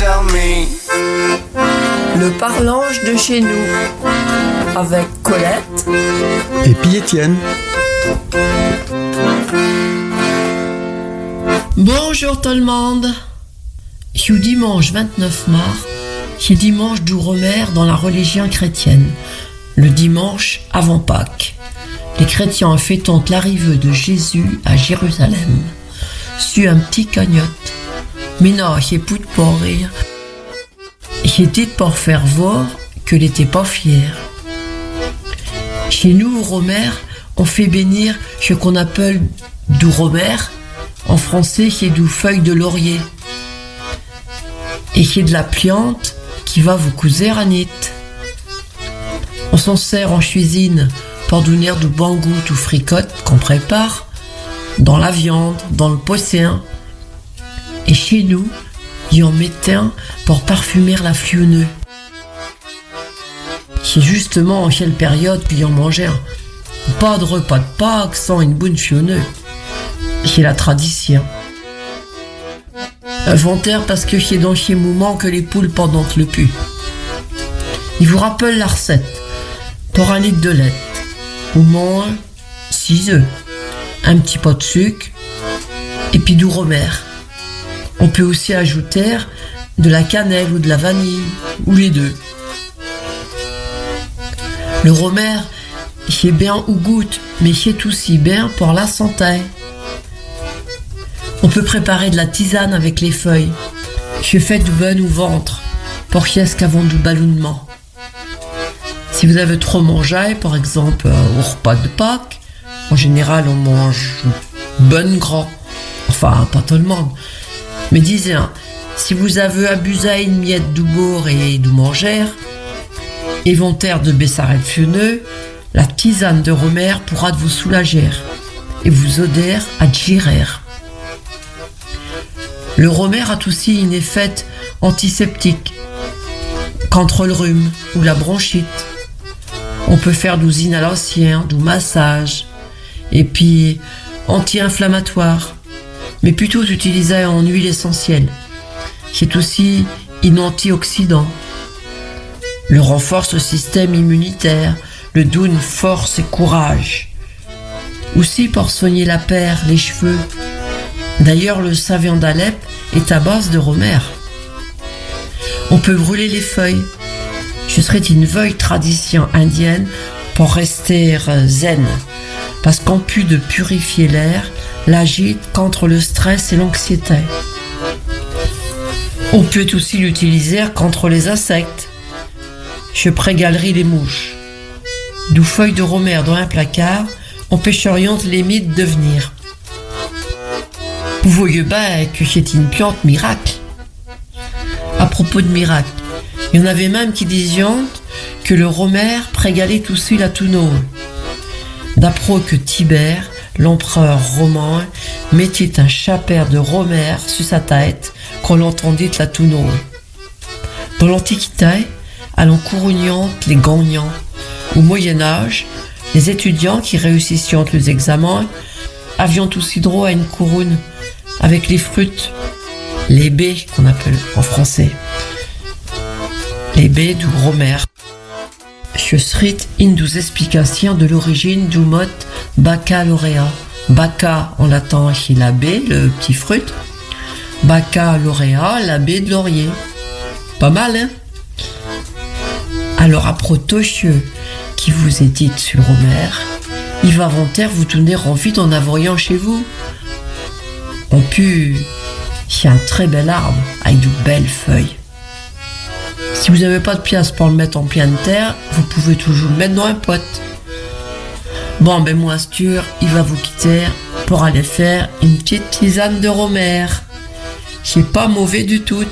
tell me. Le parlange de chez nous, avec Colette et puis Étienne. Bonjour tout le monde. C'est le dimanche 29 mars, c'est dimanche d'Ouromère dans la religion chrétienne, le dimanche avant Pâques. Les chrétiens fêtent l'arrivée de Jésus à Jérusalem, sur un petit cagnotte. Mais non, c'est pour pas rire. C'est dit pour faire voir que n'était pas fier. Chez nous, Ouromère, on fait bénir ce qu'on appelle du romère. En français, c'est du feuille de laurier. Et c'est de la plante qui va vous couser à nit. On s'en sert en cuisine pour donner du bon goût ou fricotte qu'on prépare dans la viande, dans le poisson. Et chez nous, il y en mettait un pour parfumer la fionneuse. C'est justement en quelle période qu'il en mangeait un. Pas de repas de Pâques sans une bonne fionneuse. C'est la tradition. Inventaire parce que c'est dans ces moments que les poules pendant le pu. Il vous rappelle la recette. Pour un litre de lait, au moins 6 œufs, un petit pot de sucre et puis du romère. On peut aussi ajouter de la cannelle ou de la vanille, ou les deux. Le romère, c'est bien au goût, mais c'est aussi bien pour la santé. On peut préparer de la tisane avec les feuilles. Je fais du bon au ventre, pour qu'est-ce qu'avant du ballonnement. Si vous avez trop mangé, par exemple au repas de Pâques, en général on mange bon gras. Enfin, pas tout le monde. Mais disez, si vous avez abusé une miette du bourre et du manger, éventaire de Bessarel Fionneux, la tisane de romère pourra vous soulager et vous aider à digérer. Le romère a aussi une effet antiseptique contre le rhume ou la bronchite. On peut faire des inhalations, du massage et puis anti-inflammatoire, mais plutôt utilisé en huile essentielle. C'est aussi un antioxydant. Le renforce le système immunitaire, le donne force et courage. Aussi pour soigner la paire, les cheveux. D'ailleurs, le savon d'Alep est à base de romère. On peut brûler les feuilles. Ce serait une vieille tradition indienne pour rester zen. Parce qu'en plus de purifier l'air, l'agite contre le stress et l'anxiété. On peut aussi l'utiliser contre les insectes. Je prégalerie les mouches. D'où feuilles de romère dans un placard, on pêcheriante les mythes de venir. Vous voyez bien que c'est une plante miracle. À propos de miracle, il y en avait même qui disaient que le romère prégalait aussi la touneau. D'après que Tibère, l'empereur romain, mettait un chapeau de romère sur sa tête quand l'entendit la touneau. Dans l'Antiquité, allant courougnante les gagnants. Au Moyen-Âge, les étudiants qui réussissaient les examens avaient aussi droit à une couronne avec les fruits, les baies qu'on appelle en français. Les baies du romère. Je serai une des explications de l'origine du mot baccalauréat. Bacca en latin c'est la baie, le petit fruit. Baccalauréat, la baie de laurier. Pas mal, hein? Alors, à Protocieux, qui vous est dit sur romère, il va inventer vous donner envie d'en avoir un chez vous. En plus, c'est un très bel arbre avec de belles feuilles. Si vous n'avez pas de pièce pour le mettre en pleine terre, vous pouvez toujours le mettre dans un pot. Bon, ben moi, Astur, il va vous quitter pour aller faire une petite tisane de romère. C'est pas mauvais du tout.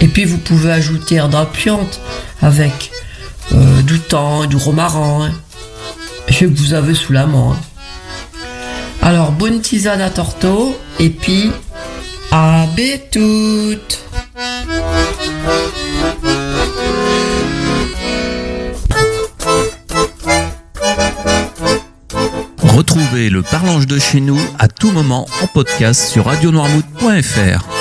Et puis vous pouvez ajouter de la plante avec du thym, du romarin, ce que vous avez sous la main. Alors bonne tisane à Torto et puis à toutes. Retrouvez le Parlange de chez nous à tout moment en podcast sur radionoirmouth.fr.